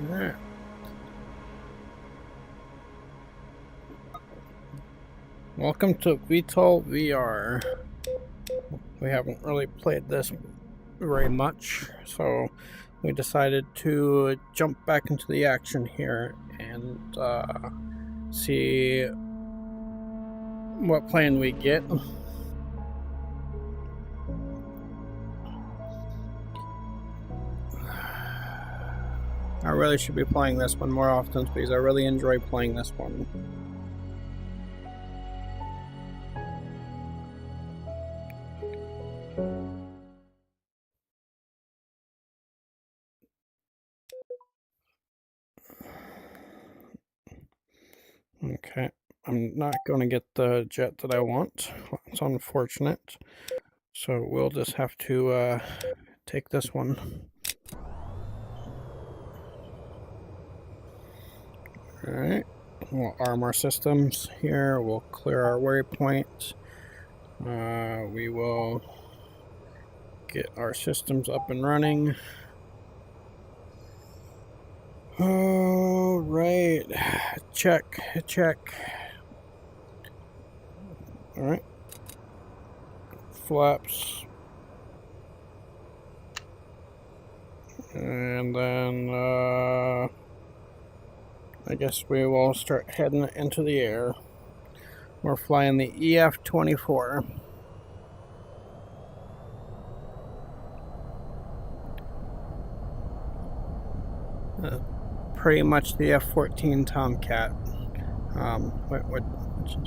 Alright. Welcome to vtol VR. We haven't really played this very much, so we decided to jump back into the action here and see what plane we get. I really should be playing this one more often because I really enjoy playing this one. Okay, I'm not going to get the jet that I want. It's unfortunate. So we'll just have to take this one. Alright, we'll arm our systems here. We'll clear our waypoint. We will get our systems up and running. All right, check. All right, flaps, and then I guess we will start heading into the air. We're flying the EF-24. Pretty much the F-14 Tomcat, which is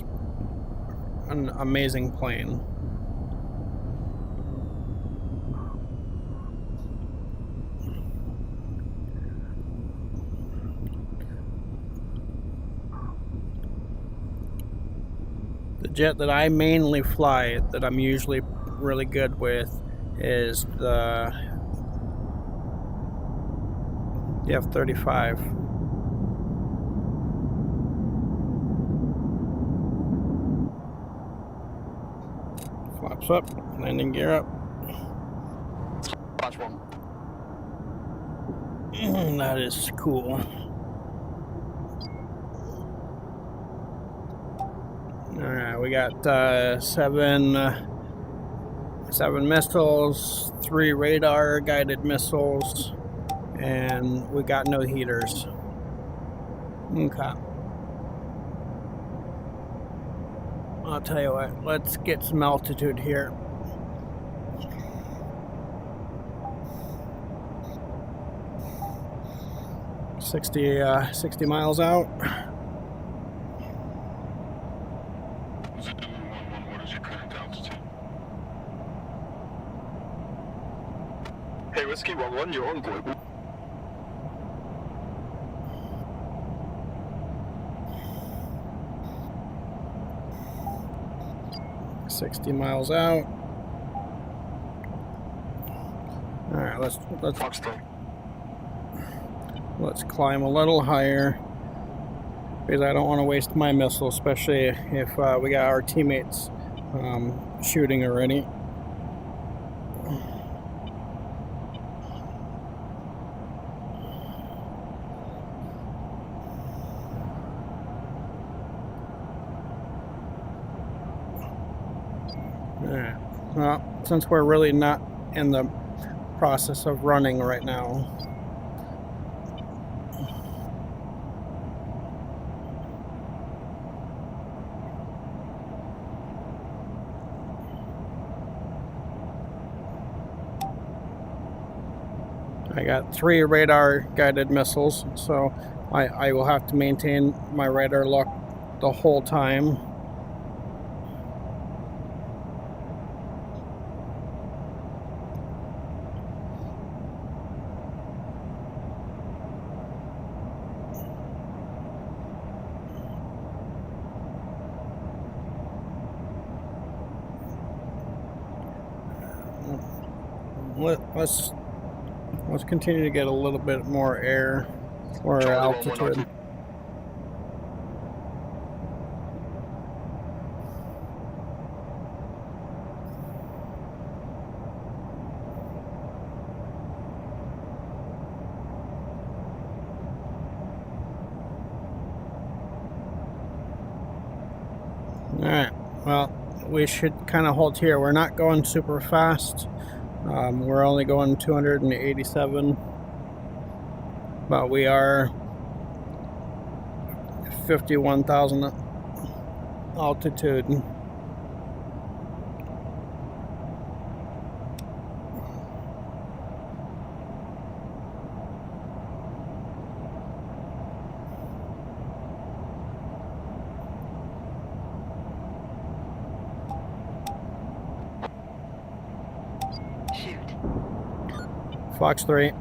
an amazing plane. The jet that I mainly fly, that I'm usually really good with, is the F-35. Flaps up, landing gear up. Watch one. That is cool. Alright, we got seven missiles, 3 radar guided missiles, and we got no heaters. Okay. I'll tell you what, let's get some altitude here. $60 miles out. What is your current altitude? Hey, Whiskey 11, you're on global. $60 miles out. All right, let's climb a little higher because I don't want to waste my missile, especially if we got our teammates shooting already. Alright, well, since we're really not in the process of running right now, I got 3 radar guided missiles, so I will have to maintain my radar lock the whole time. Let's continue to get a little bit more air or altitude. Alright, well, we should kind of hold here. We're not going super fast. We're only going 287, but we are 51,000 altitude. Fox 3.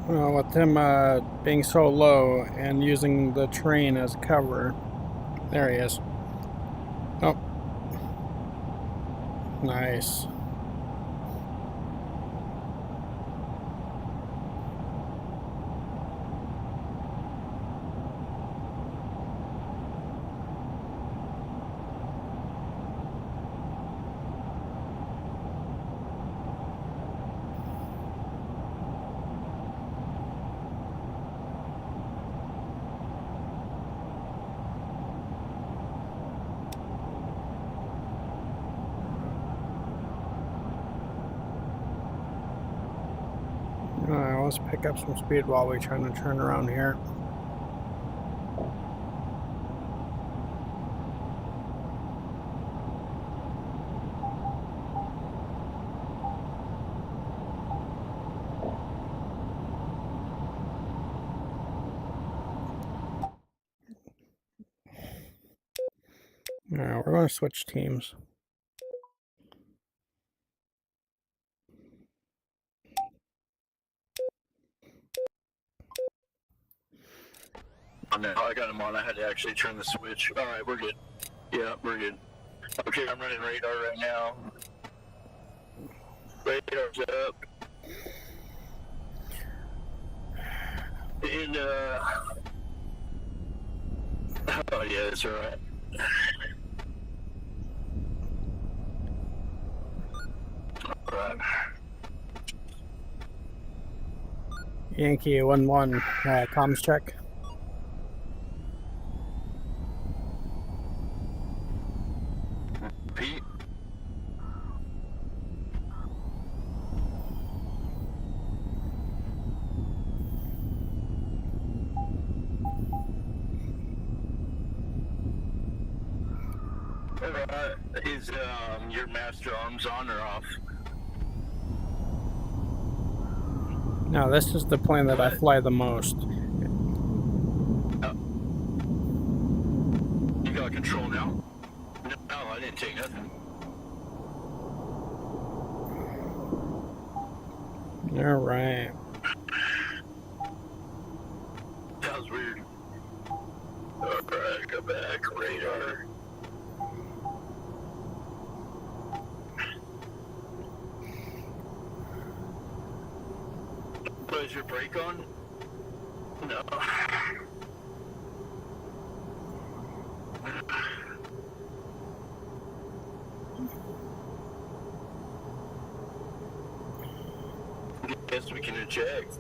Well, with him being so low and using the train as cover. There he is. Oh. Nice. Let's pick up some speed while we're trying to turn around here. Alright, we're going to switch teams. No, I got him on. I had to actually turn the switch. All right, we're good. Yeah, we're good. Okay, I'm running radar right now. Radar's up. And, oh, yeah, that's all right. All right. Yankee 1-1, comms check. Pete? Is your master arms on or off? Now, this is the plane that I fly the most. You got control now? No, I didn't take nothing. All right. That was weird. Alright, go back, radar. Was your brake on? No. Guess we can eject.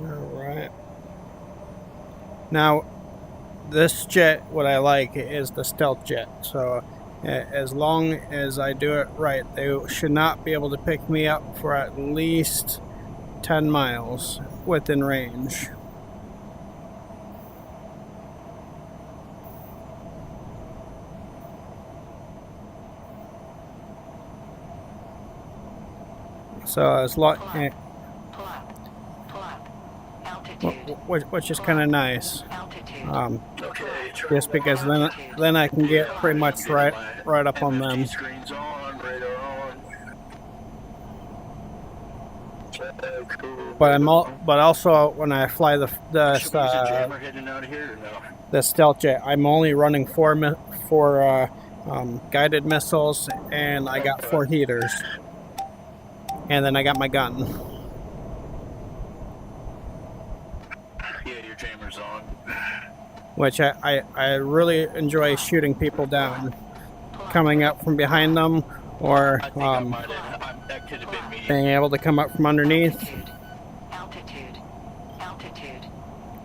Alright. Now, this jet, what I like is the stealth jet. So, as long as I do it right, they should not be able to pick me up for at least 10 miles within range. So as long, which is kind of nice, just because then I can get pretty much right up on them. Screens on, radar on. Cool. But also when I fly the jammer heading out of here or no? the stealth jet, I'm only running four guided missiles, and I got 4 heaters, and then I got my gun. Yeah, your jammer's on. Which I really enjoy shooting people down, coming up from behind them, or That could have been me. being able to come up from underneath.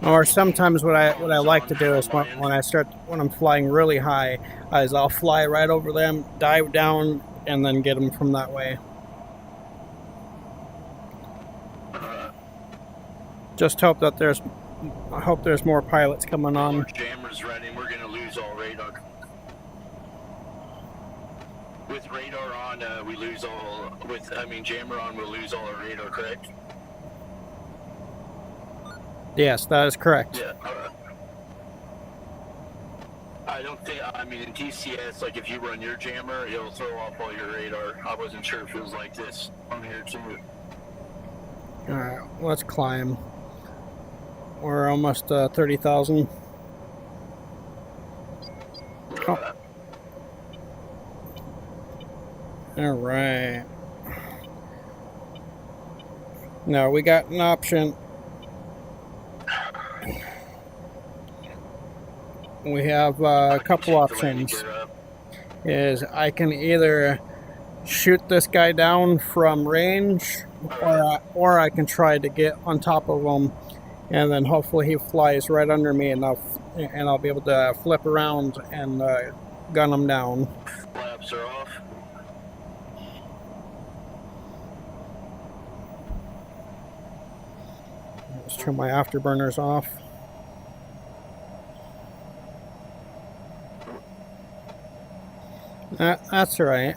Or sometimes what I like to do is when I'm flying really high, is I'll fly right over them, dive down, and then get them from that way. Just hope that there's more pilots coming on. Jammer's running. We're gonna lose all radar. With radar on, we lose all. Jammer on, we'll lose all our radar. Correct? Yes, that is correct. Yeah. I don't think. In TCS, like if you run your jammer, it'll throw off all your radar. I wasn't sure if it was like this on here too. All right, let's climb. We're almost 30,000. Oh. All right. Now we got an option. We have a couple options. Is I can either shoot this guy down from range, or I can try to get on top of him, and then hopefully he flies right under me enough, and I'll be able to flip around and gun him down. Flaps are off. Let's turn my afterburners off. That's all right.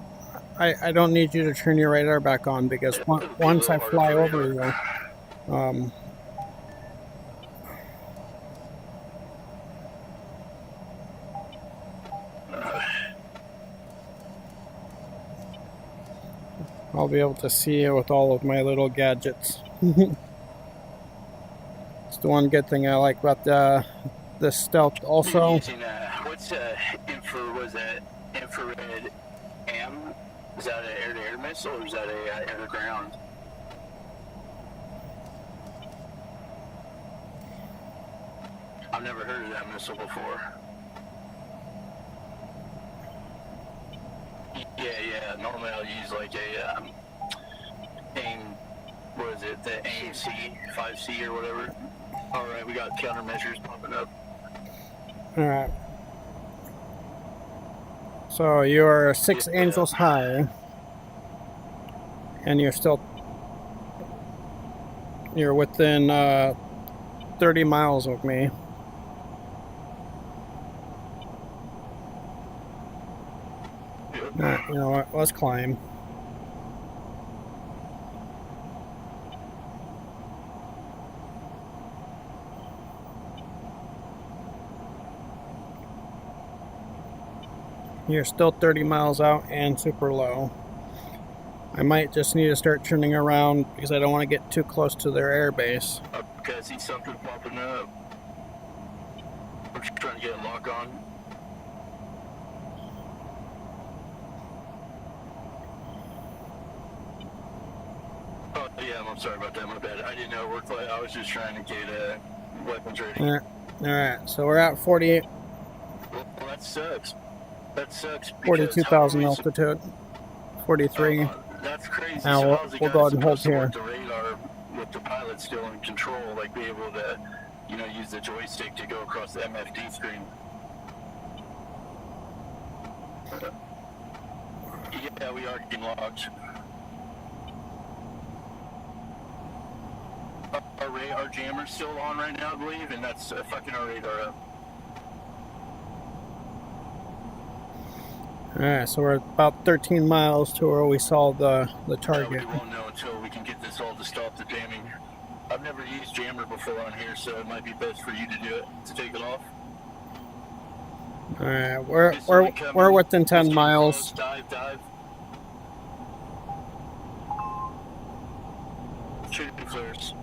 I don't need you to turn your radar back on, because once I fly over you, I'll be able to see you with all of my little gadgets. It's the one good thing I like about the stealth also. Using, what's infrared AM? Is that an air-to-air missile, or is that a air-to-ground? I've never heard of that missile before. Yeah. Normally I'll use like a AIM. What is it? The AIM-C, 5C or whatever. All right, we got countermeasures popping up. All right. So you're 6 angels high, and you're within 30 miles of me. All right, you know what? Let's climb. You're still 30 miles out and super low. I might just need to start turning around because I don't want to get too close to their air base. Okay, I see something popping up. We're trying to get a lock on. Oh yeah, Yeah, I'm sorry about that. My bad. I didn't know it worked like I was just trying to get weapons ready. All right. So we're at 48. Well, that sucks. That sucks. 42,000 altitude. 43. That's crazy. Now So how's the we'll guy go ahead and hold supposed to here. work the radar with the pilot still in control, like be able to, you know, use the joystick to go across the MFD screen? Yeah, we are getting locked. Our jammer's still on right now, I believe, and that's fucking our radar up. Alright, so we're about 13 miles to where we saw the target. We won't know until we can get this all to stop the jamming. I've never used jammer before on here, so it might be best for you to do it, to take it off. Alright, we're within 10 miles. Close. Dive. Shooting flares.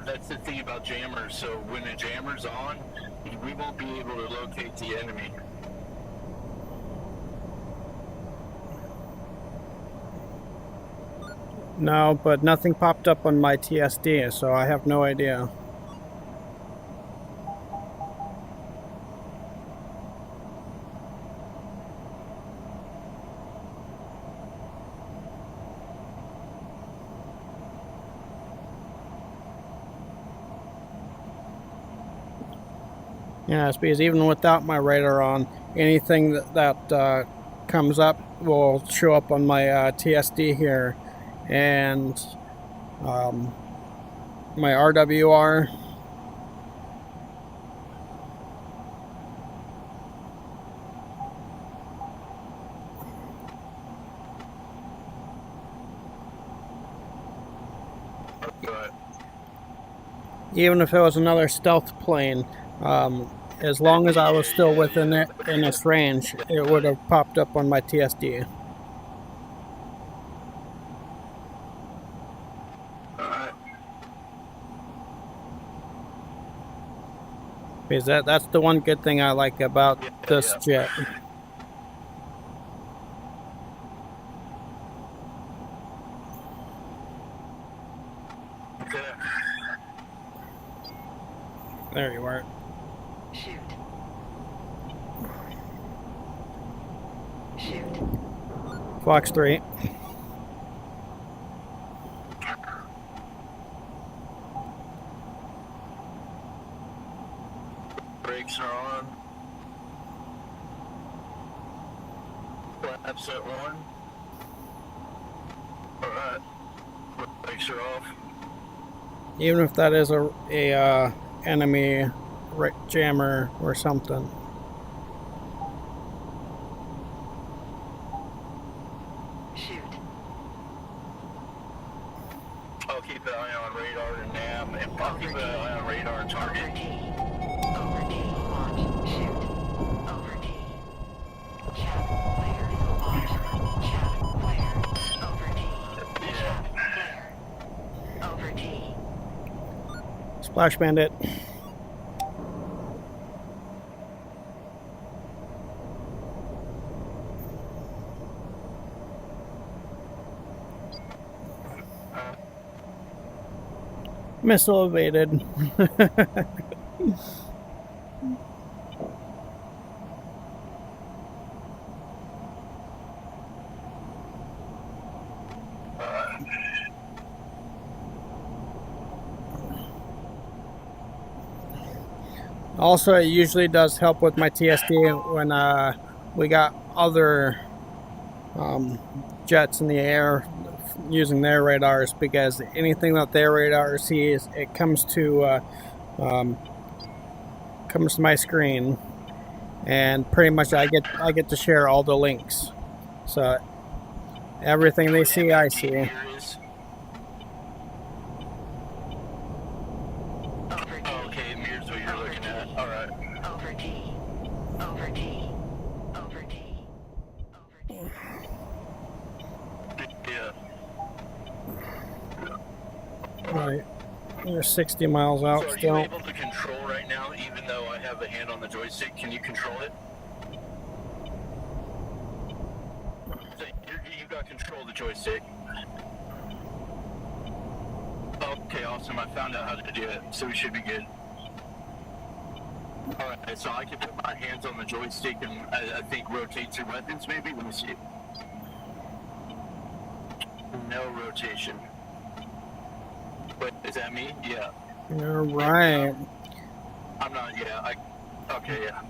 That's the thing about jammers. So when a jammer's on, we won't be able to locate the enemy. No, but nothing popped up on my TSD, so I have no idea. Yeah, it's because even without my radar on, anything that comes up will show up on my TSD here, and my RWR. Even if it was another stealth plane, as long as I was still within it in its range, it would have popped up on my TSD. Because that's the one good thing I like about this jet. There you are. Shoot. Fox 3. Brakes are on. Flaps at 1. Alright. Brakes are off. Even if that is a enemy jammer or something. Shoot. I'll keep an eye on radar and NAM, and I'll keep an eye on radar and target. Over D. Launch. Shoot. Over D. Chat. Flare. Launch. Chat. Flare. Over D. Chat. Flare. Over D. Splash Bandit. Missile evaded. Also, it usually does help with my TSD when we got other jets in the air using their radars, because anything that their radar sees, it comes to my screen, and pretty much I get to share all the links. So everything they see, I see. Right, you're 60 miles out so still. Are you able to control right now, even though I have the hand on the joystick? Can you control it? got control of the joystick. Okay, awesome. I found out how to do it, so we should be good. Alright, so I can put my hands on the joystick and I think rotate through weapons, maybe? Let me see. No rotation. Wait, is that me? Yeah. You're right. I'm not, yeah. Okay, yeah.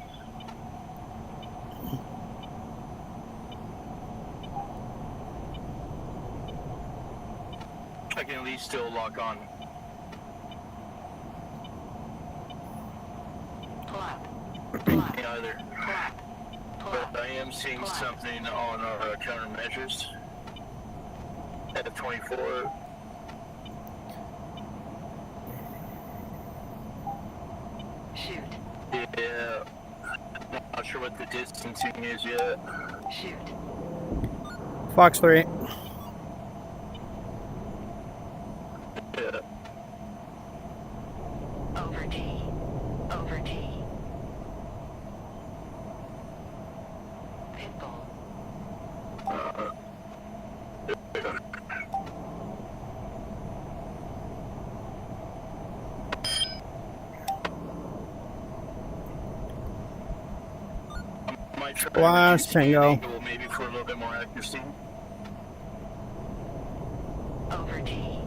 I can at least still lock on. Me either. But I am seeing something on our countermeasures. At 24. Shoot. Yeah. Not sure what the distancing is yet. Shoot. Fox 3. Yeah. Over T. Over T. Pitbull. Might try Blast, to reduce the Tango. angle maybe for a little bit more accuracy. Over T.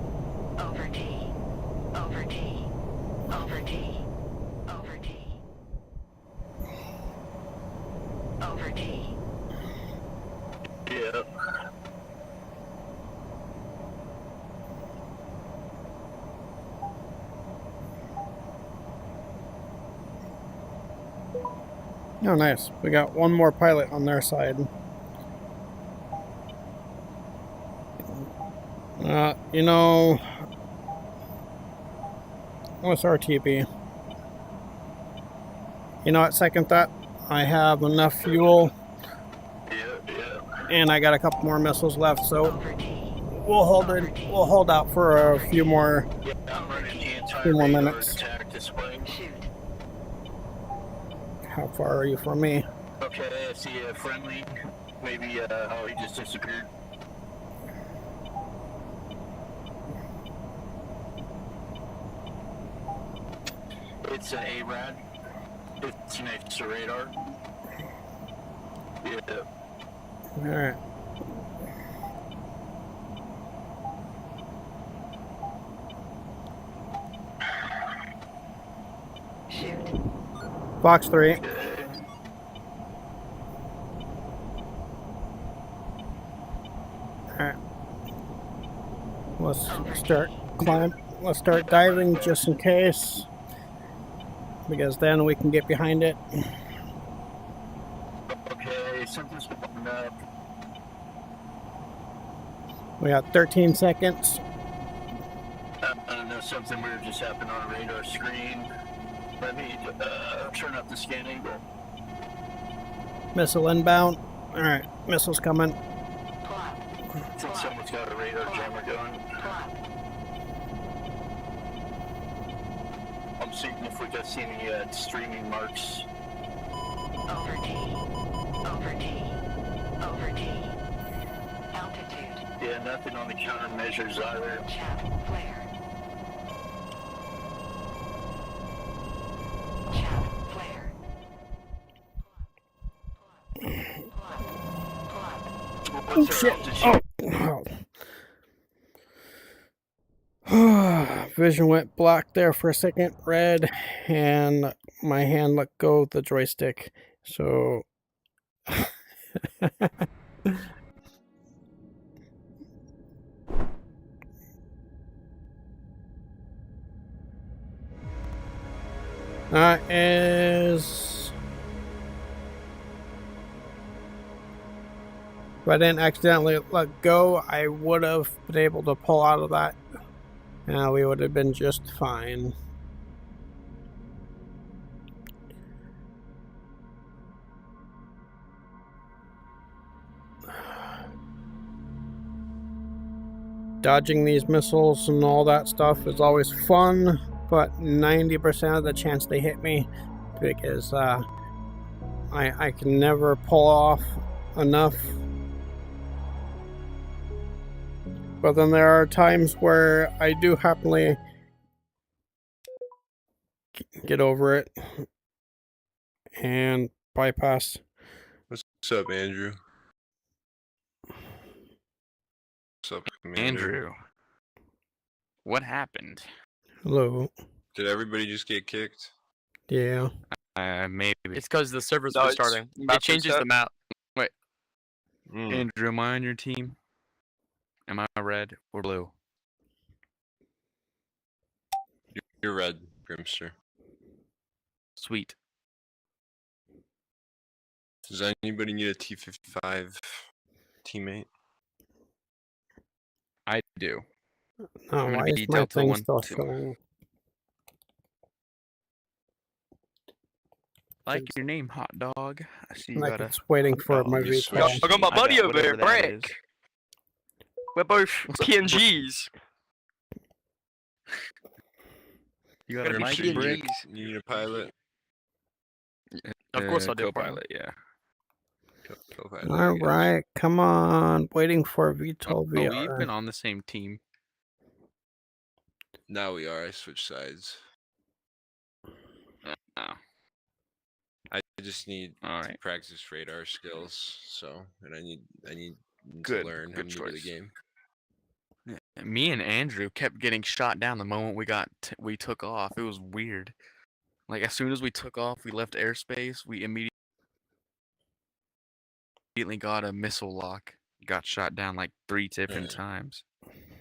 Over T. Over T. Over T. Over T. Over T. Yeah. Oh, nice. We got one more pilot on their side. You know, what's RTB? You know, at second thought, I have enough fuel, Yeah. and I got a couple more missiles left, so Over T. we'll hold out for a few more. Yeah, I'm running the entire Few more radar minutes. attack display. Shoot. How far are you from me? Okay, I see a friendly. Maybe, oh, he just disappeared. It's an ARAD. It's next to radar. Yeah. Alright. Shoot. Fox 3. Alright. Let's start diving just in case. Because then we can get behind it. Okay, something's popping up. We got 13 seconds. I don't know, something weird just happened on a radar screen. Let me turn up the scan angle. Missile inbound. Alright, missiles coming. Plot. I think someone's got a radar jammer going. Plot. I'm seeing if we got any streaming marks. Over T. Over T. Over T. Altitude. Yeah, nothing on the countermeasures either. Chat flare. Chat flare. Plot. Oh What's our shit. altitude? Oh. Vision went black there for a second, red, and my hand let go of the joystick. So that is, if I didn't accidentally let go, I would have been able to pull out of that. We would have been just fine. Dodging these missiles and all that stuff is always fun, but 90% of the chance they hit me, because I can never pull off enough But then there are times where I do happily get over it and bypass. What's up, Andrew? What's up, Andrew? What happened? Hello. Did everybody just get kicked? Yeah. Maybe. It's because the server's No, it's restarting. map It changes reset. the map. Andrew, am I on your team? Am I red or blue? You're red, Grimster. Sweet. Does anybody need a T-55 teammate? I do. Oh, I'm gonna why is be my Delta thing 1, still 2. showing? Like your name, hot dog. I see you Like got a. it's waiting for Oh, my let me switch. VTOL. I got my buddy over whatever there, that Brick. is. We're both PNGs. You got Gotta a be mic, shitting Brick? G's. You need a pilot? Of course I do. Co-pilot, yeah. Co-pilot, I guess. Alright, come on. Waiting for VTOL Oh, we've VR. been on the same team. Now we are. I switched sides. Oh, I just need all to right. practice radar skills. So, and I need Good, to learn. good I'm new to the choice. game. Me and Andrew kept getting shot down the moment we took off. It was weird. Like as soon as we took off, we left airspace. We immediately got a missile lock. Got shot down like 3 different times.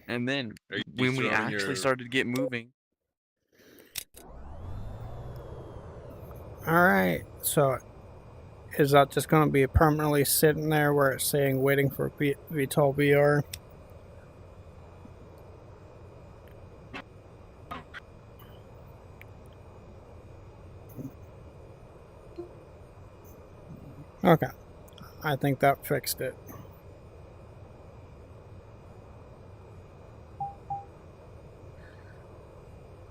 And then Are you when we throwing actually your- started to get moving, Alright, so is that just going to be permanently sitting there where it's saying waiting for VTOL VR? Okay, I think that fixed it.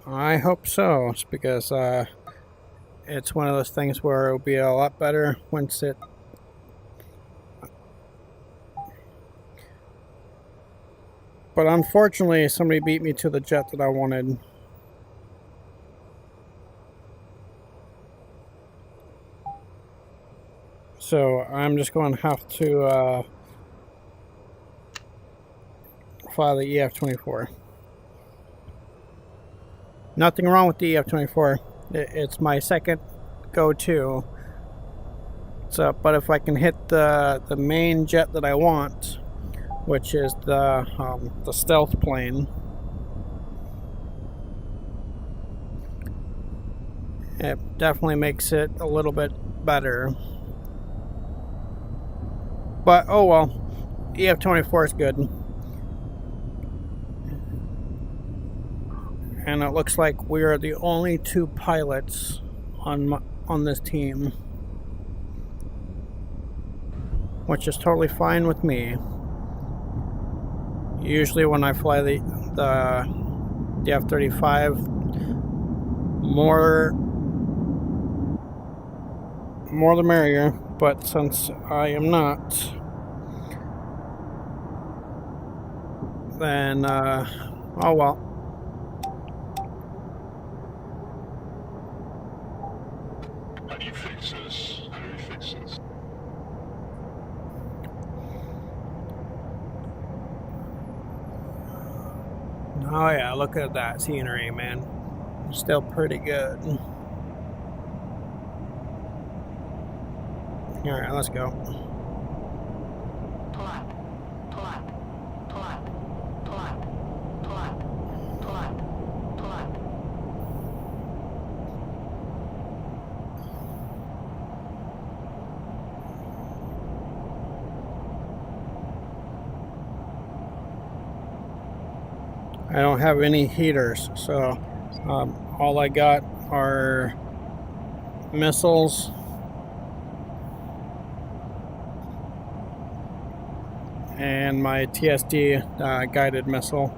I hope so, it's because it's one of those things where it'll be a lot better once it... But unfortunately, somebody beat me to the jet that I wanted. So I'm just going to have to fly the EF-24. Nothing wrong with the EF-24. It's my second go-to. So, but if I can hit the main jet that I want, which is the stealth plane, it definitely makes it a little bit better. But oh well, EF-24 is good. And it looks like we are the only 2 pilots on this team, which is totally fine with me. Usually when I fly the F-35, more the merrier. But since I am not, then oh well. How do you fix this? How do you fix this? Oh yeah, look at that scenery, man. Still pretty good. Alright, let's go. Pull up. Pull up. Pull up. Pull up. Pull up. Pull up. Pull up. I don't have any heaters, so all I got are missiles and my TSD guided missile.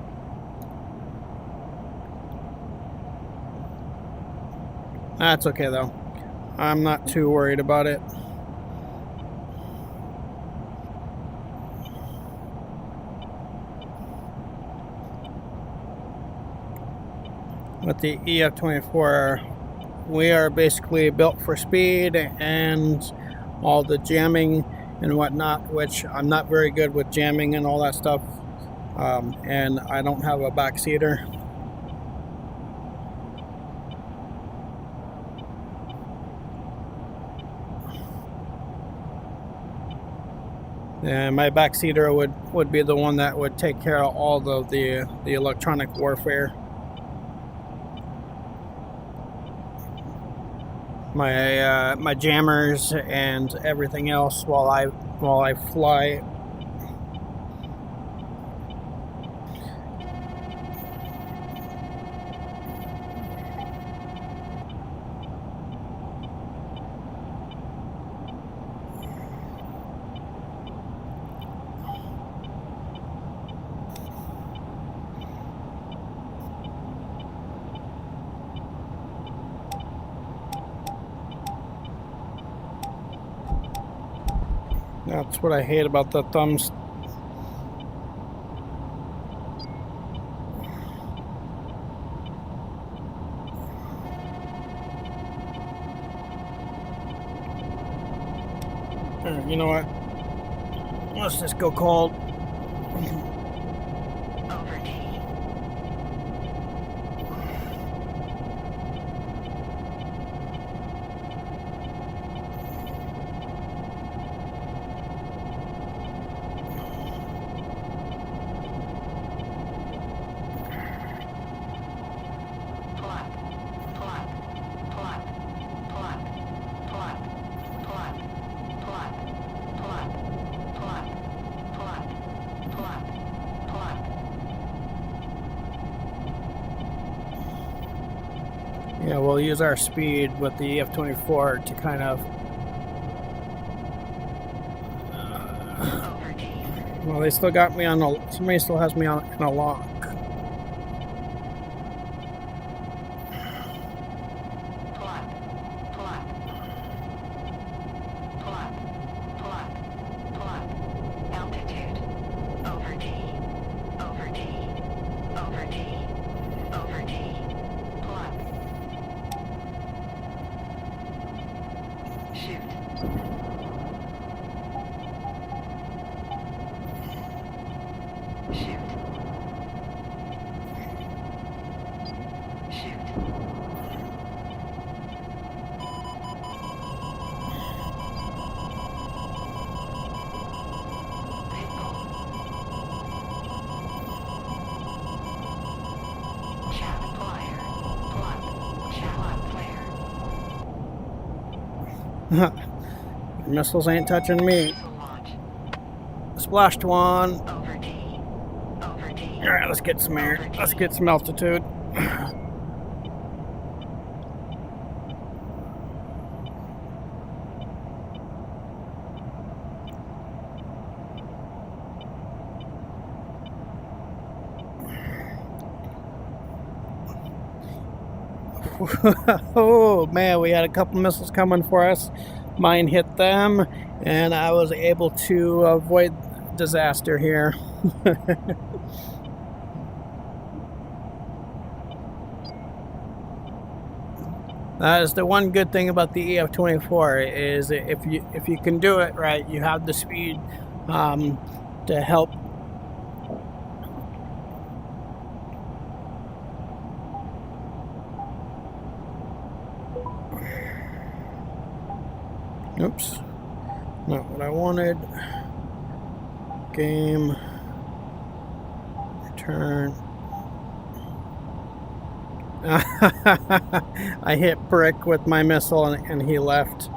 That's okay though. I'm not too worried about it. with the EF-24, we are basically built for speed and all the jamming and whatnot, which I'm not very good with jamming and all that stuff. And I don't have a backseater. And my backseater would be the one that would take care of all of the electronic warfare. My jammers and everything else while I fly. That's what I hate about the thumbs. You know what? Let's just go cold. Over T. Plug. Plug. Plug. Plug. Plug. Plug. Plug. Plug. Plug. Plug. Plug. Plug. Yeah, we'll use our speed with the F-24 to kind of. Over T. Well, they still got me on a. Somebody still has me on in a lock. Plug. Plug. Plug. Plug. Plug. Altitude. Over T. Over T. Over T. Over T. Plug. Shoot. Shoot. Shoot. Vtol. Chat player. Plug. Chat player. Missiles ain't touching me. Missile launch. Splashed one. Over T. Over T. All right, let's get some air. Let's get some altitude. Oh man, we had a couple missiles coming for us. Mine hit them, and I was able to avoid disaster here. That is the one good thing about the EF-24 is if you can do it right, you have the speed to help. Oops, not what I wanted. Game, return. I hit Brick with my missile and he left.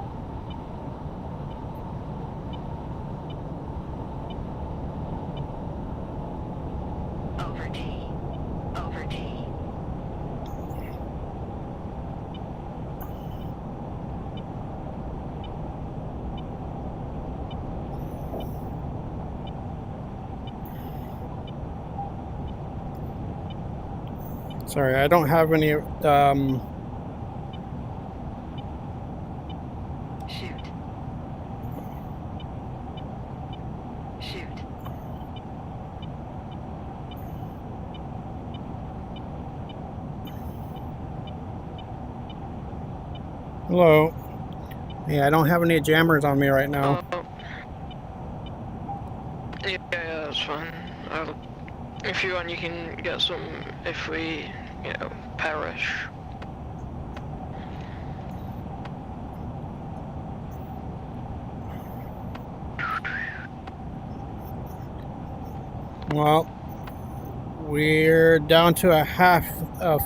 Over T. Over T. Sorry, I don't have any Shoot. Shoot. Hello. Yeah, I don't have any jammers on me right now. Yeah, that's fine. If you want, you can get some if we, perish. Well, we're down to a half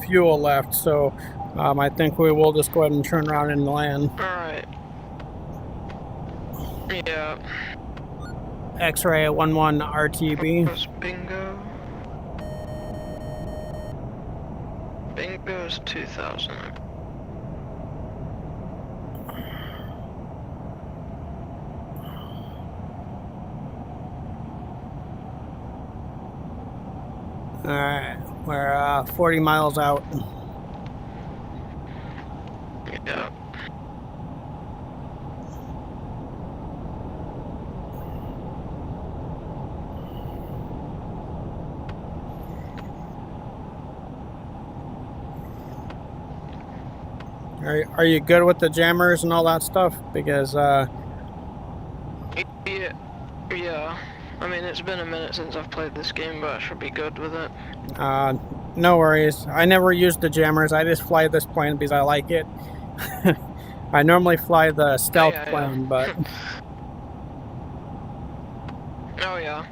fuel left, so I think we will just go ahead and turn around and land. Alright. Yeah. X-ray 11 RTB. What's bingo? Bingo is 2000. Alright, we're 40 miles out. Yeah. Are you good with the jammers and all that stuff? Because Yeah. I mean, it's been a minute since I've played this game, but I should be good with it. no worries. I never use the jammers. I just fly this plane because I like it. I normally fly the stealth plane, but oh yeah.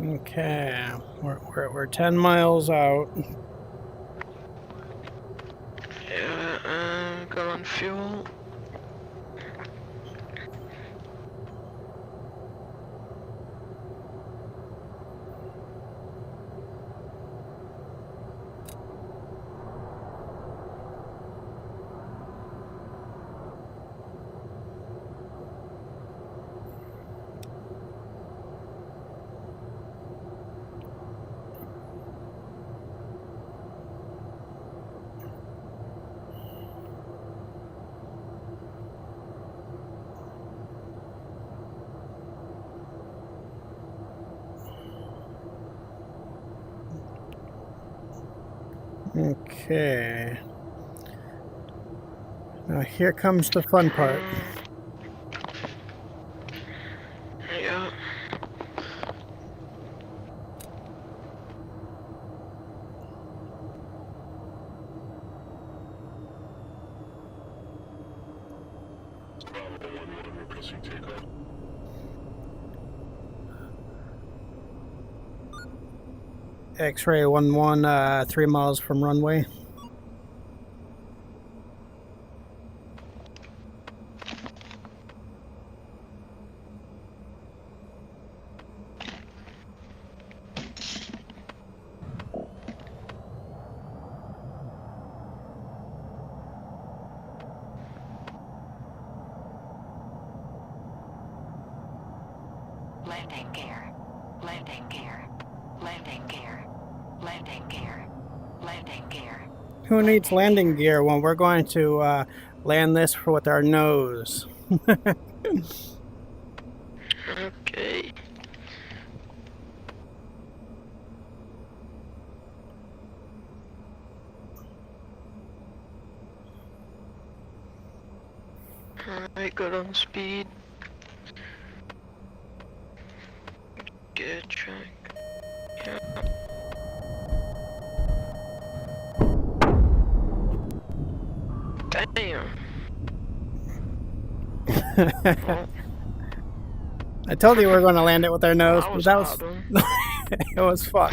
okay, we're 10 miles out. Yeah, go on fuel. Okay. Now here comes the fun part. Yeah. Bravo 1-1 requesting takeoff. X-ray 11, 3 miles from runway. Landing gear. Landing gear. Who needs landing gear when we're going to land this with our nose? Okay. Alright, good on speed. Good track. Yeah. Damn. I told you we were going to land it with our nose, That but was that a was hard one. it was fun.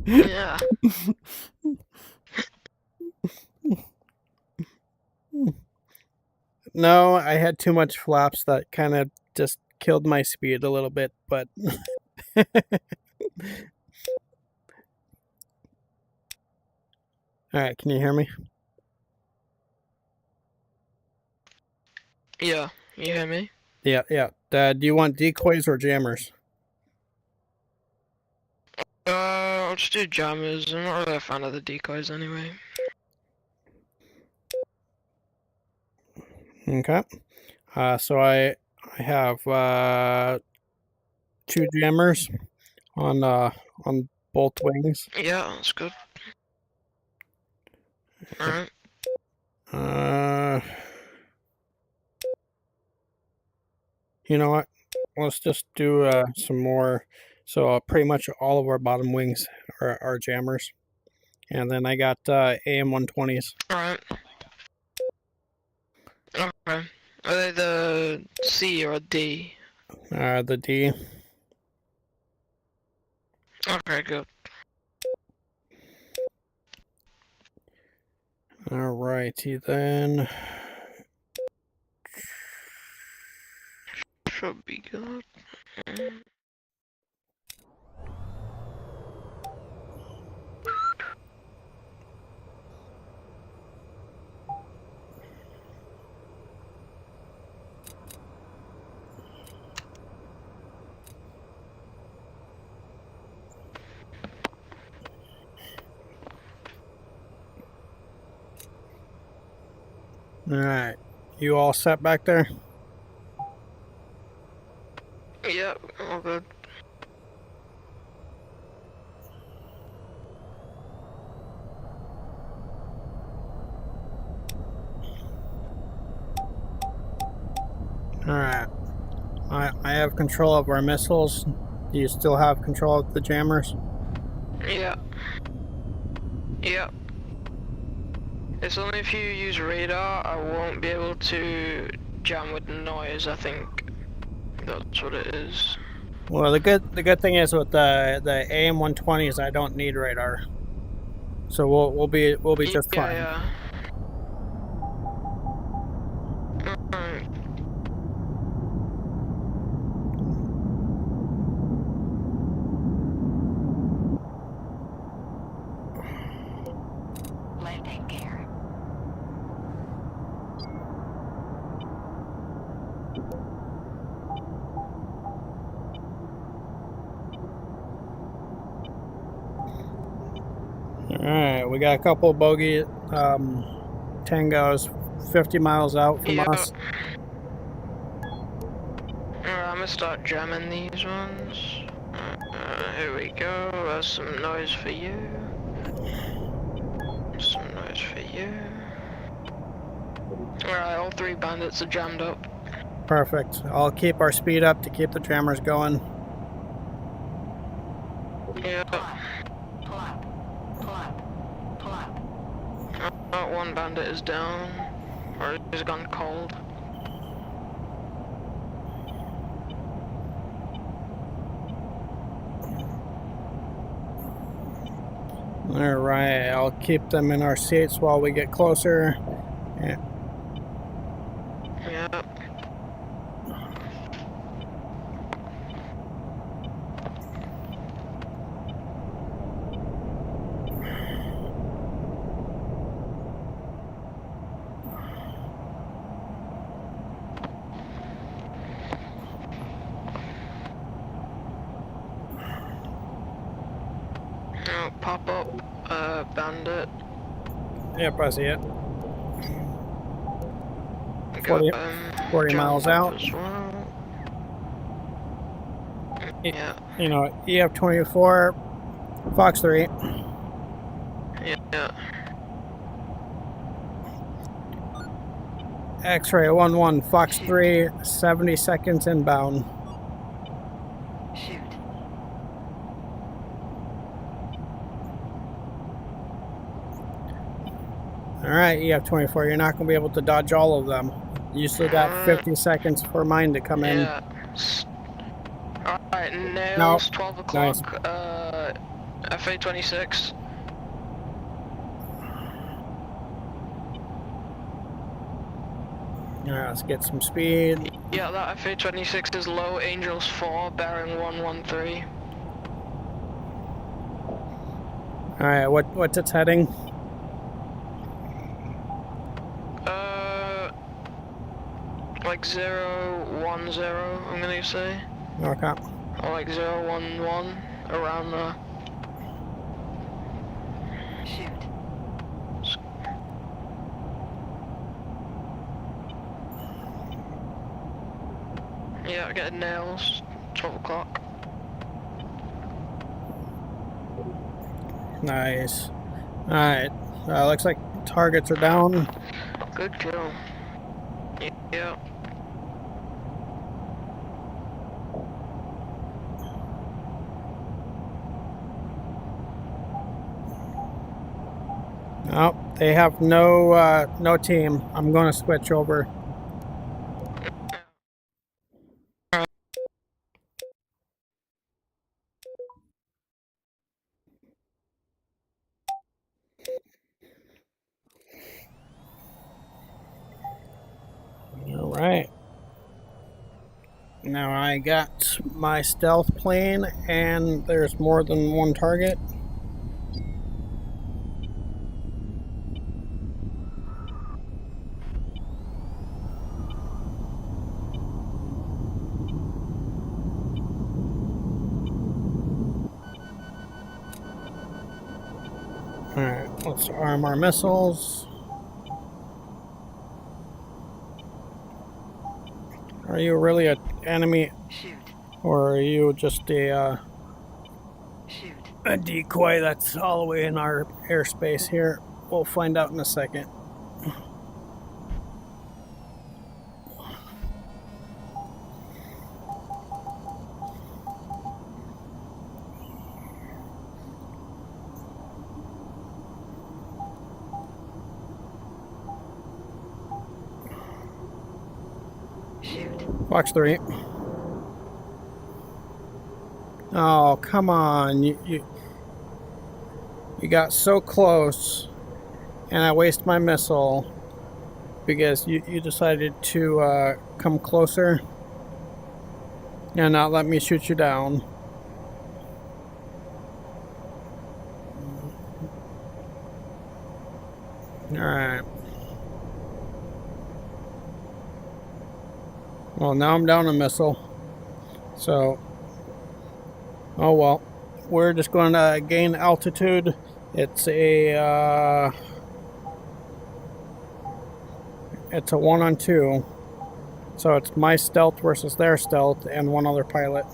Yeah. No, I had too much flaps that kind of just killed my speed a little bit, but all right, can you hear me? Yeah. You hear me? Yeah. Do you want decoys or jammers? I'll just do jammers. I'm not really a fan of the decoys anyway. Okay. So I have 2 jammers on both wings. Yeah, that's good. Alright. You know what? Let's just do some more. So pretty much all of our bottom wings are jammers. And then I got AM-120s. Alright. Okay. Are they the C or D? The D. Okay, good. Alrighty then. Should be good. Alright. You all set back there? Yep, all good. Alright. I have control of our missiles. Do you still have control of the jammers? Yep. Yep. It's only if you use radar, I won't be able to jam with noise, I think. That's what it is. Well, the good thing is with the AM-120s, I don't need radar, so we'll be just fine. Yeah. Alright. Landing gear. Alright, we got a couple of bogey tangos 50 miles out from us. Alright, I'm gonna start jamming these ones. Here we go. That's some noise for you. Some noise for you. Alright, all 3 bandits are jammed up. Perfect. I'll keep our speed up to keep the jammers going. Yeah. Pull up. One bandit is down. Or he's gone cold. Alright, I'll keep them in our seats while we get closer. Yeah. Yep. pop up, bandit. Yep, I see it. Got, 40 miles out. as well. Yeah, You know, EF-24, Fox 3. yeah. X-ray 11, Fox 3, 70 seconds inbound. Shoot. Alright, EF-24, you're not going to be able to dodge all of them. You still got 50 seconds for mine to come in. Yeah. Alright, nails, 12 o'clock, Nice. FA-26. Alright, let's get some speed. Yeah, that FA-26 is low, Angels 4, bearing 113. Alright, what's its heading? Like 010, I'm gonna say. Okay. Or like 011, around there. Shoot. Yeah, I get nails, 12 o'clock. Nice. Alright, looks like targets are down. Good kill. Yeah. Oh, they have no team. I'm going to switch over. Alright. Now I got my stealth plane and there's more than one target. Alright, let's arm our missiles. Are you really an enemy, Shoot. or are you just Shoot. a decoy that's all the way in our airspace here? We'll find out in a second. Shoot. Fox 3. Oh, come on. You got so close, and I waste my missile because you decided to come closer and not let me shoot you down. Alright. Well, now I'm down a missile. So, oh well. We're just going to gain altitude. It's a 1-on-2. So it's my stealth versus their stealth and one other pilot.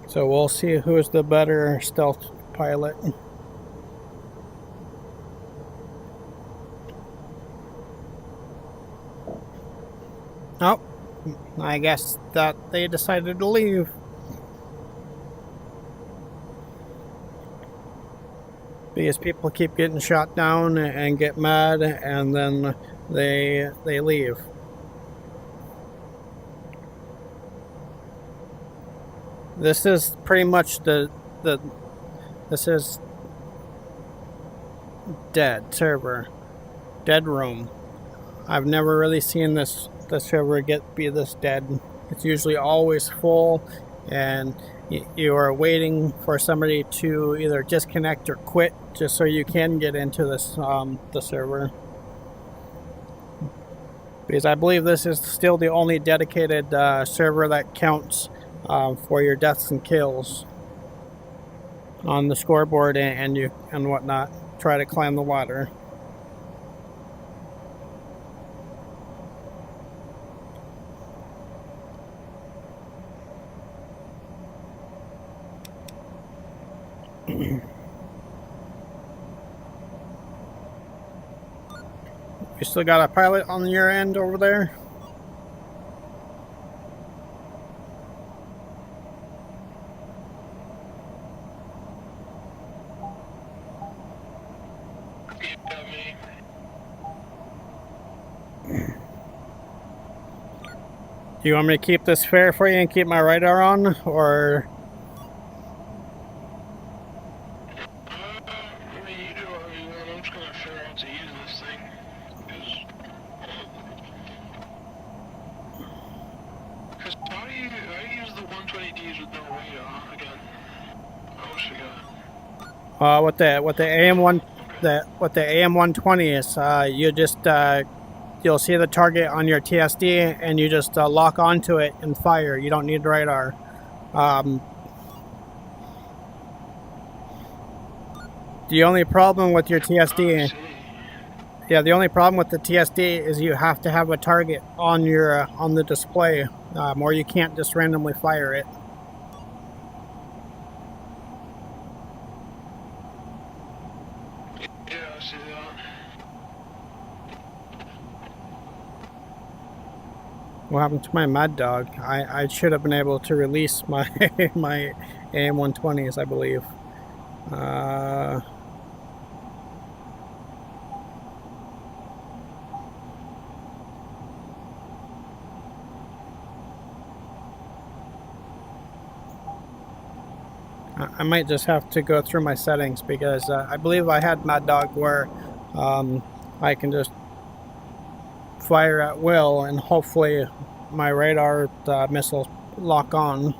So we'll see who's the better stealth pilot. Oh, I guess that they decided to leave. Because people keep getting shot down and get mad, and then they leave. This is pretty much this is dead server, dead room. I've never really seen this server be this dead. It's usually always full, and you are waiting for somebody to either disconnect or quit just so you can get into this the server. Because I believe this is still the only dedicated server that counts for your deaths and kills on the scoreboard and whatnot. Try to climb the ladder. You still got a pilot on your end over there? Do you want me to keep this fair for you and keep my radar on, or? With the AM120 is, you just you'll see the target on your TSD and you just lock onto it and fire. You don't need radar. The only problem with your TSD, the only problem with the TSD is you have to have a target on your on the display, or you can't just randomly fire it. What happened to my Mad Dog? I should have been able to release my my AM120s, I believe. I might just have to go through my settings because I believe I had Mad Dog where I can just fire at will and hopefully my radar missiles lock on.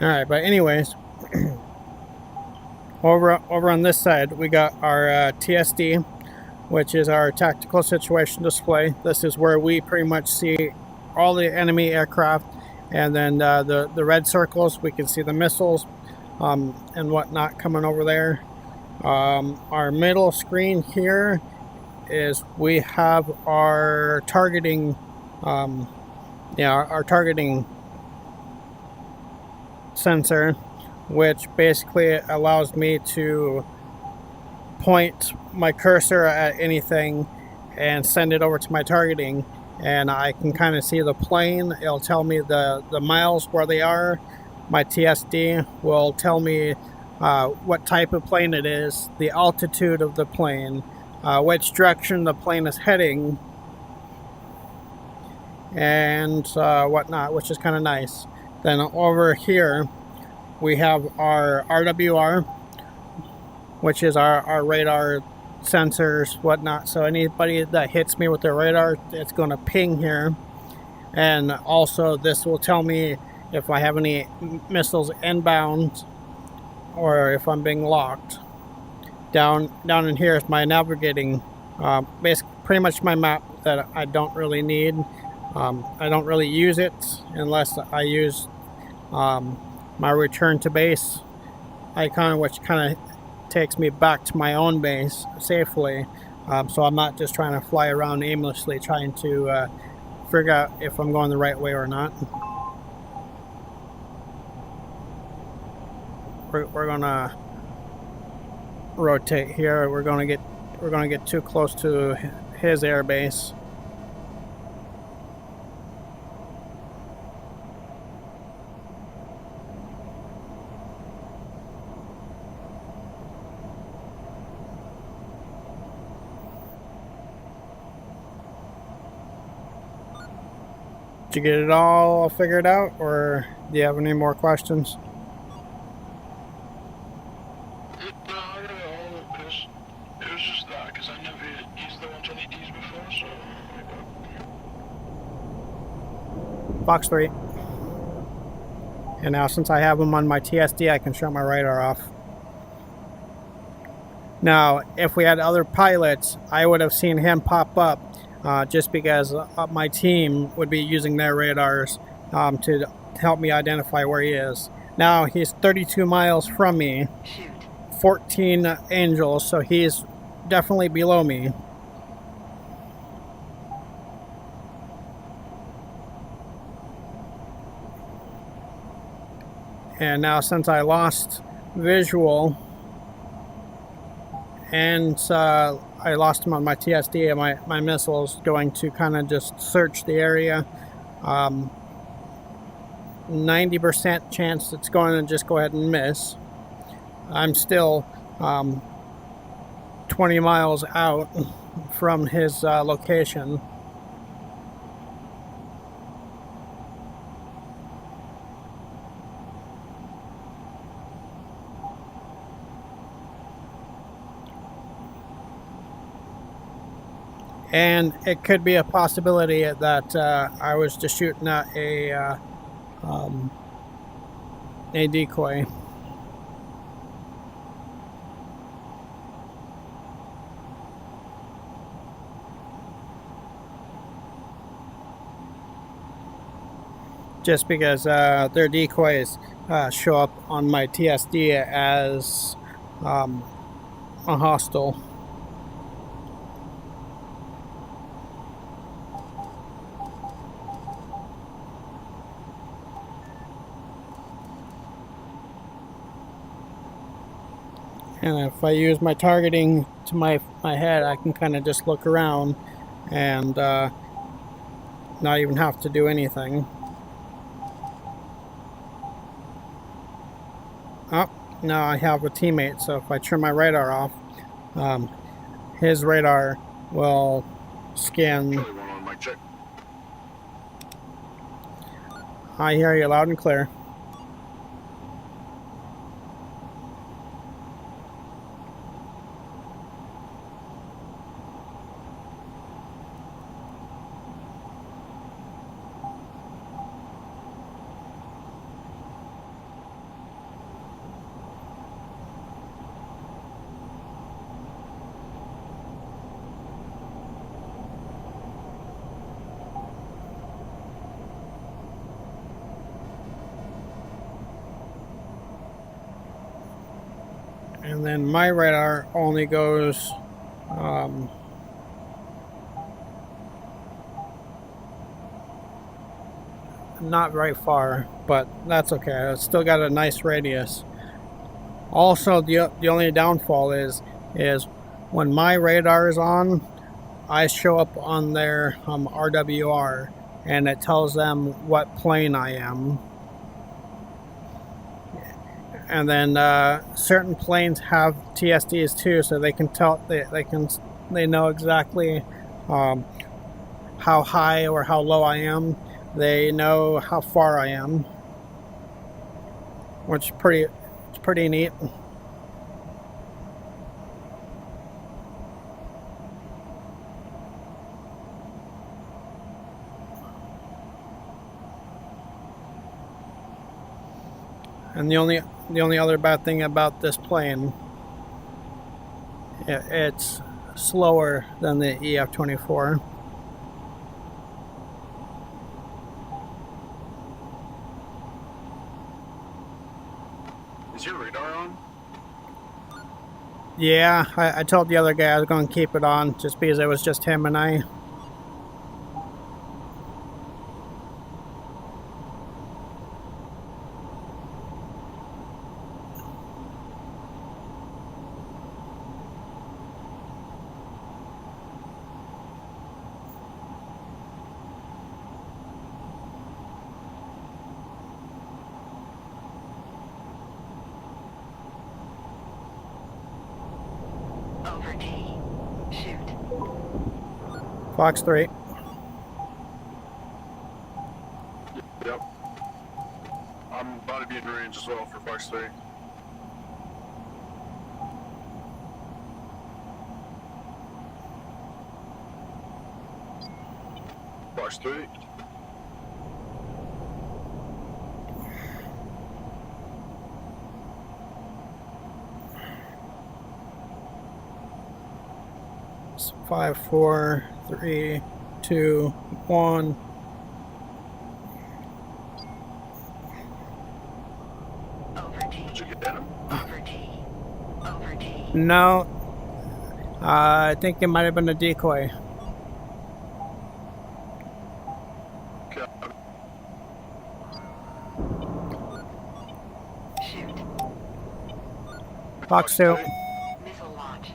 Alright, but anyways, over on this side we got our TSD, which is our tactical situation display. This is where we pretty much see all the enemy aircraft, and then the red circles, we can see the missiles and whatnot coming over there. Our middle screen here is we have our targeting, our targeting sensor, which basically allows me to point my cursor at anything and send it over to my targeting, and I can kind of see the plane. It'll tell me the miles where they are. My TSD will tell me what type of plane it is, the altitude of the plane, which direction the plane is heading, and whatnot, which is kind of nice. Then over here we have our RWR, which is our radar sensors, whatnot. So anybody that hits me with their radar, it's going to ping here. And also this will tell me if I have any missiles inbound or if I'm being locked. Down in here is my navigating, basically pretty much my map that I don't really need. I don't really use it unless I use my return to base icon, which kind of takes me back to my own base safely. So I'm not just trying to fly around aimlessly trying to figure out if I'm going the right way or not. We're gonna rotate here. We're gonna get too close to his air base. Did you get it all figured out, or do you have any more questions? No, I got it all. It was just that, because I never used the 120Ds before, so... Fox 3. And now since I have him on my TSD, I can shut my radar off. Now, if we had other pilots, I would have seen him pop up just because my team would be using their radars to help me identify where he is. Now, he's 32 miles from me, 14 angels, so he's definitely below me. And now since I lost visual and I lost him on my TSD, and my missile is going to kind of just search the area. 90% chance it's going to just go ahead and miss. I'm still 20 miles out from his location. And it could be a possibility that I was just shooting at a decoy. Just because their decoys show up on my TSD as a hostile. And if I use my targeting to my head, I can kind of just look around and not even have to do anything. Oh, now I have a teammate, so if I turn my radar off, his radar will scan. I hear you loud and clear. And then my radar only goes not very far, but that's okay. It's still got a nice radius. Also, the only downfall is when my radar is on, I show up on their RWR, and it tells them what plane I am. And then certain planes have TSDs too, so they can tell they know exactly how high or how low I am. They know how far I am, which is pretty neat. And the only other bad thing about this plane, it's slower than the EF-24. Is your radar on? Yeah, I told the other guy I was going to keep it on just because it was just him and I. Over T. Shoot. Fox 3. Yep. I'm about to be in range as well for Fox 3. Fox 3. 5, 4, 3, 2, 1. Over T. Did you get him? Over T. Over T. No, I think it might have been a decoy. Copy. Shoot. Fox 2. Missile launch.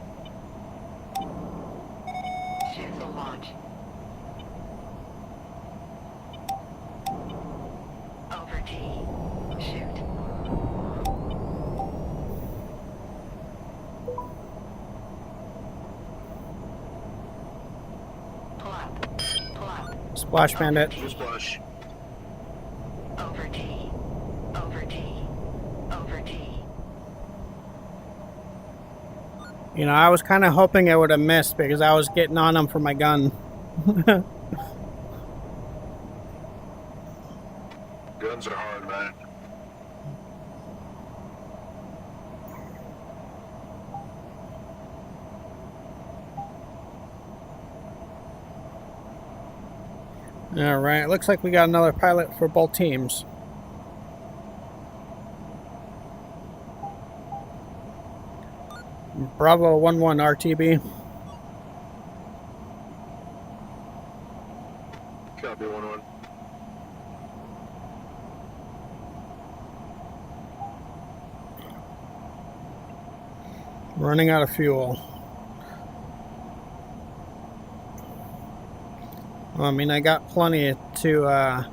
Shizzle launch. Over T. Shoot. Plug. Plug. Splash Bandit. Splash. Over T. Over T. Over T. You know, I was kind of hoping I would have missed because I was getting on him for my gun. Guns are hard, man. Alright, looks like we got another pilot for both teams. Bravo 1-1 RTB. Copy 1-1. Running out of fuel. I mean, I got plenty to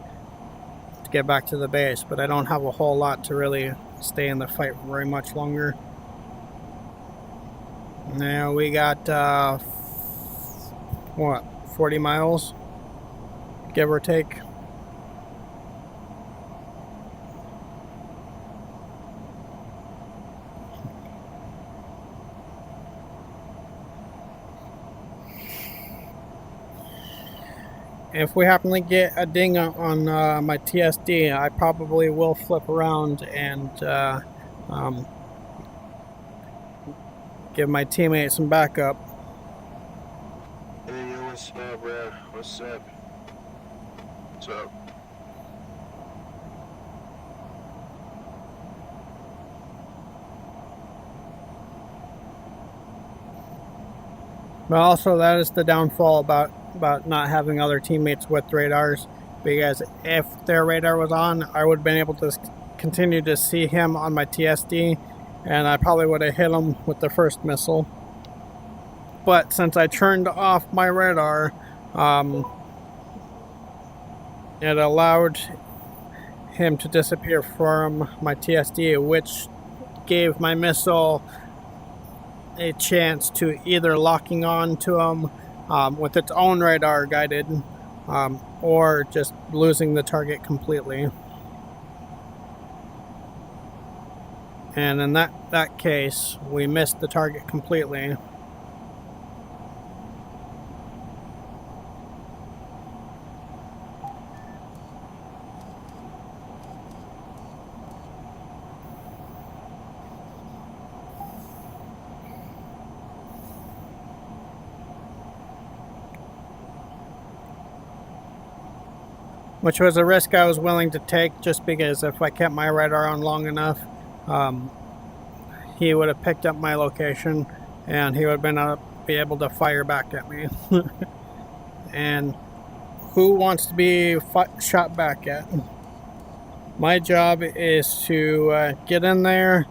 get back to the base, but I don't have a whole lot to really stay in the fight very much longer. Now we got, what, 40 miles? Give or take. If we happen to get a ding on my TSD, I probably will flip around and give my teammates some backup. Hey, yo, what's up, bro? What's up? What's up? But also, that is the downfall about not having other teammates with radars, because if their radar was on, I would have been able to continue to see him on my TSD, and I probably would have hit him with the first missile. But since I turned off my radar, it allowed him to disappear from my TSD, which gave my missile a chance to either locking on to him with its own radar guided, or just losing the target completely. And in that case, we missed the target completely. Which was a risk I was willing to take, just because if I kept my radar on long enough, he would have picked up my location and he would have be able to fire back at me. And who wants to be shot back at? My job is to get in there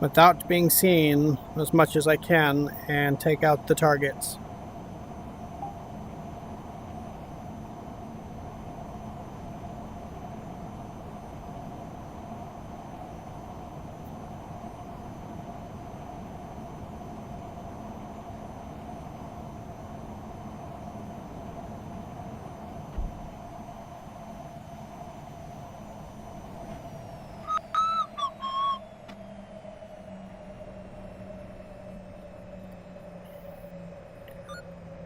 without being seen as much as I can and take out the targets.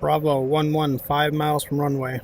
Bravo 1-1, 5 miles from runway.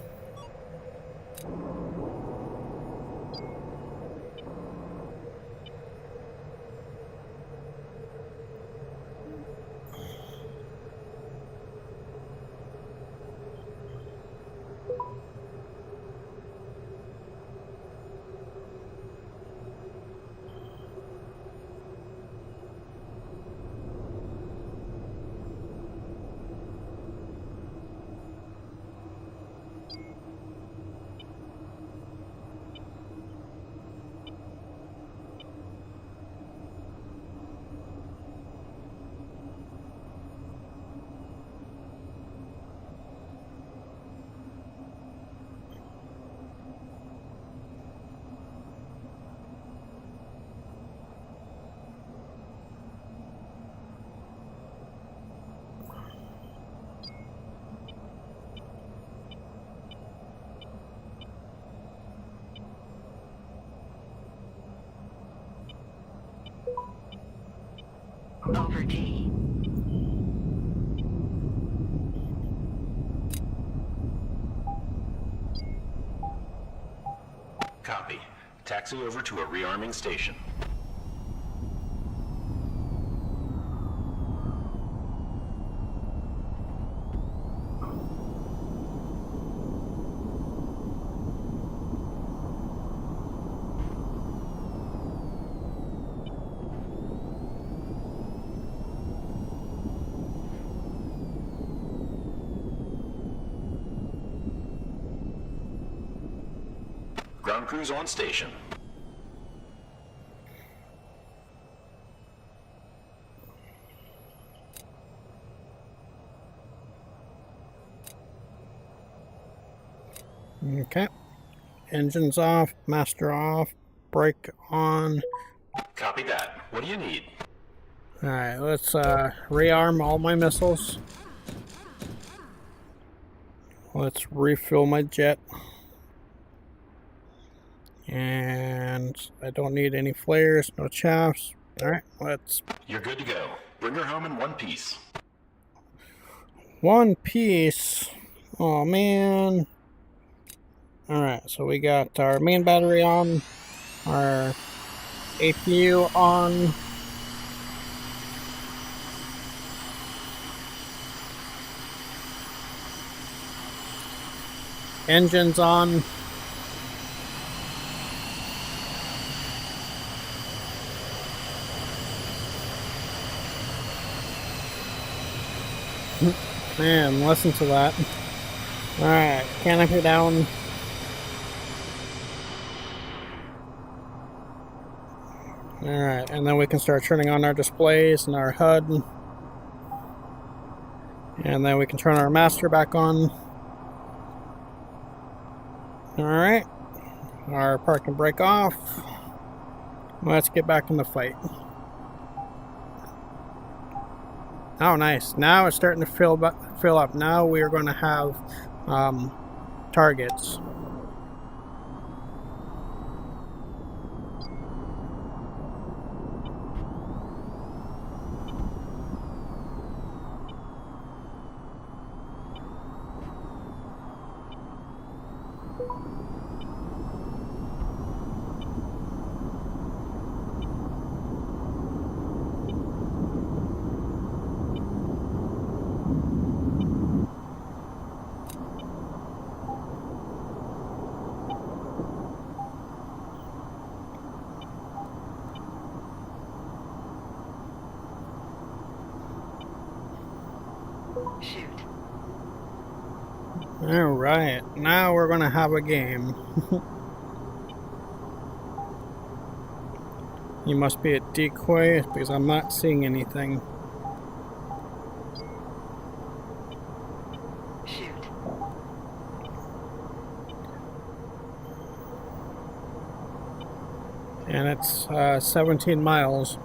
Over D. Copy. Taxi over to a rearming station. Ground crews on station. Okay. Engines off, master off, brake on. Copy that. What do you need? Alright, let's rearm all my missiles. Let's refill my jet. And I don't need any flares, no chaffs. Alright, let's... You're good to go. Bring her home in one piece. One piece. Oh man. Alright, so we got our main battery on, our APU on. Engines on. Man, listen to that. Alright, canopy down. Alright, and then we can start turning on our displays and our HUD. And then we can turn our master back on. Alright, our park and brake off. Let's get back in the fight. Oh, nice. Now it's starting to fill up. Now we are going to have targets. Shoot. Alright, now we're gonna have a game. You must be a decoy because I'm not seeing anything. Shoot. And it's 17 miles.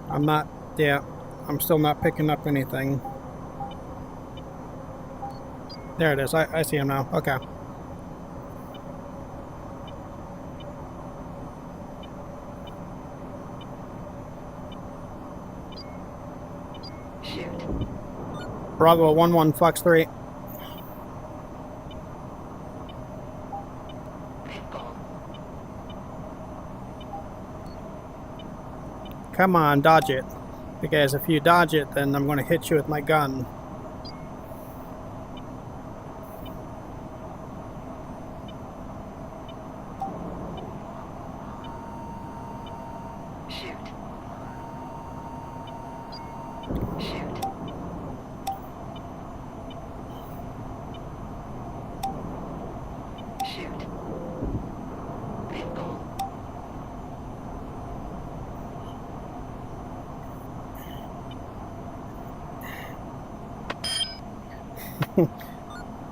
I'm still not picking up anything. There it is. I see him now. Okay. Shoot. Bravo 1-1 Fox 3. Pitbull. Come on, dodge it. Because if you dodge it, then I'm going to hit you with my gun. Shoot. Shoot. Shoot. Pitbull.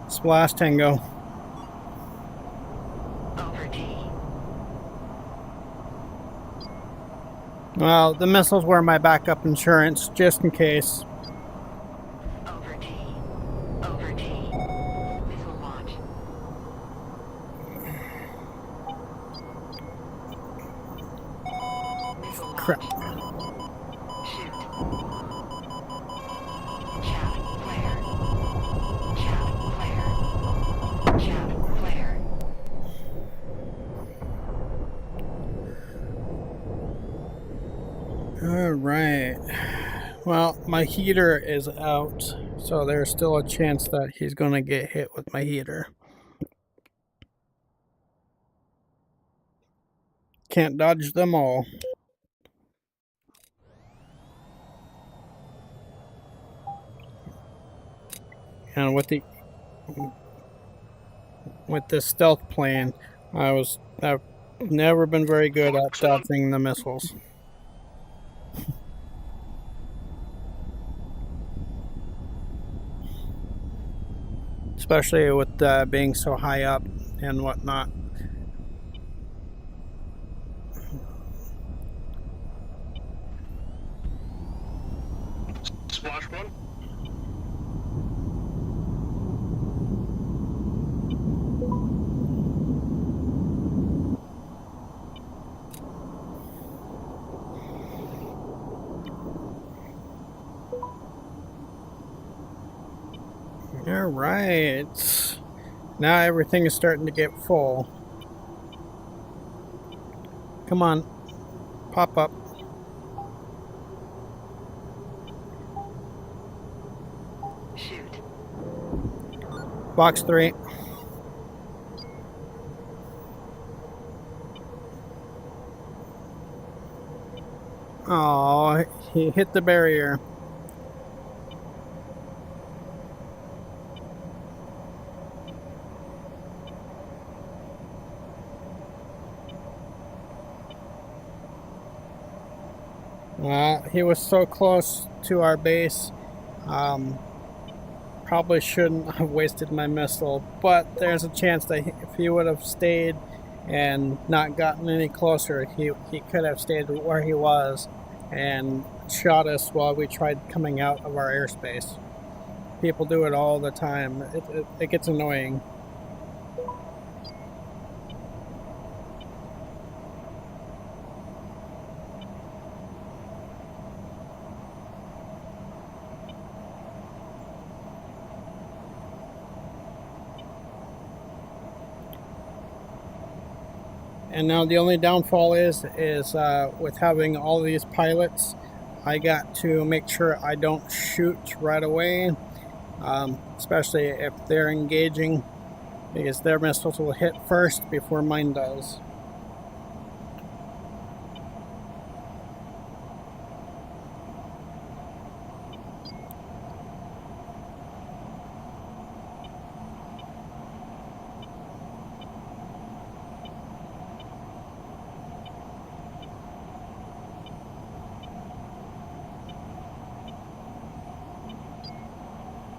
Splash Tango. Over D. Well, the missiles were my backup insurance, just in case. Over D. Over D. Missile launch. Missile launch. Crap. Shoot. Alright. Well, my heater is out, so there's still a chance that he's going to get hit with my heater. Can't dodge them all. And with the stealth plane, I've never been very good at dodging the missiles. Especially with being so high up and whatnot. Splash one. Alright. Now everything is starting to get full. Come on. Pop up. Shoot. Box 3. Oh, he hit the barrier. He was so close to our base. Probably shouldn't have wasted my missile, but there's a chance that if he would have stayed and not gotten any closer, he could have stayed where he was and shot us while we tried coming out of our airspace. People do it all the time. It gets annoying. And now the only downfall is with having all these pilots, I got to make sure I don't shoot right away, especially if they're engaging, because their missiles will hit first before mine does.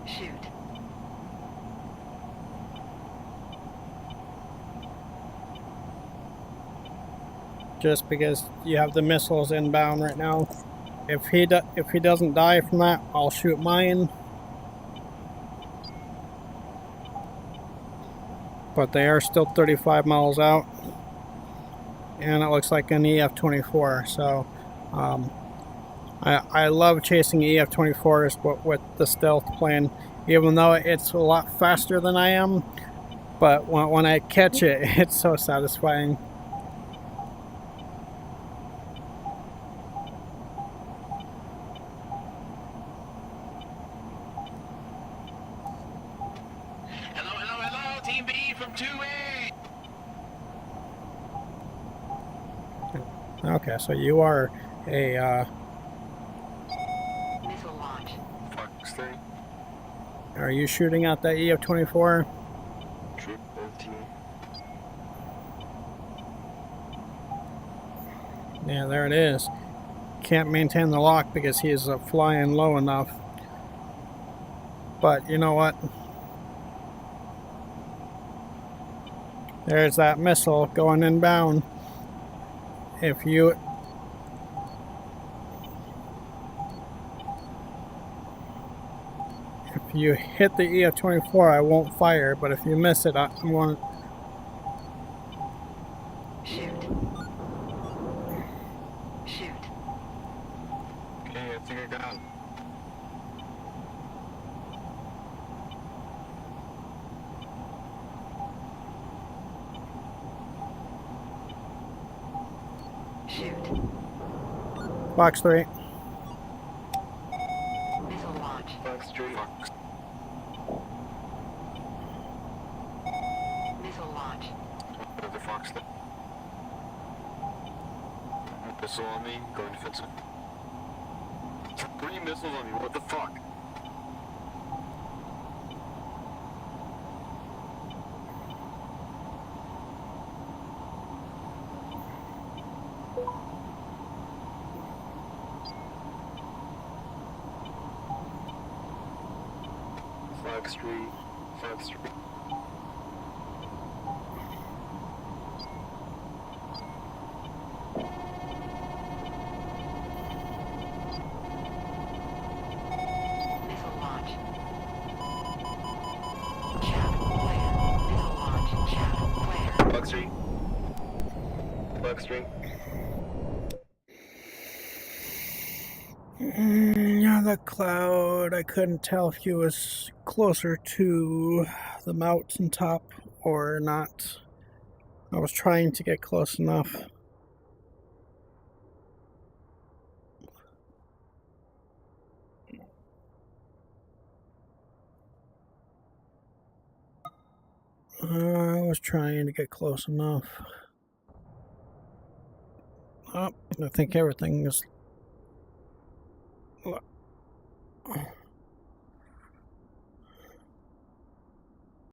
Shoot. Just because you have the missiles inbound right now. If he doesn't die from that, I'll shoot mine. But they are still 35 miles out, and it looks like an EF-24. So I love chasing EF-24s with the stealth plane, even though it's a lot faster than I am. But when I catch it, it's so satisfying. Hello, Team B from 2A. Okay, so you are a Missile launch. Fox 3. are you shooting at that EF-24? Troop 15. Yeah, there it is. Can't maintain the lock because he's flying low enough. But you know what? There's that missile going inbound. If you hit the EF-24, I won't fire, but if you miss it, I'm going to... Shoot. Shoot. Okay, I think I got him. Shoot. Box 3. Missile launch. Fox 3. Fox. Missile launch. Another Fox 3. Missile on me, going defensive. 3 missiles on me, what the fuck? Fox 3. Fox 3. Missile launch. Chaff flare. Missile launch. Chaff flare. Fox 3. Fox 3. Yeah, the cloud. I couldn't tell if he was closer to the mountain top or not. I was trying to get close enough. I was trying to get close enough. Oh, I think everything is...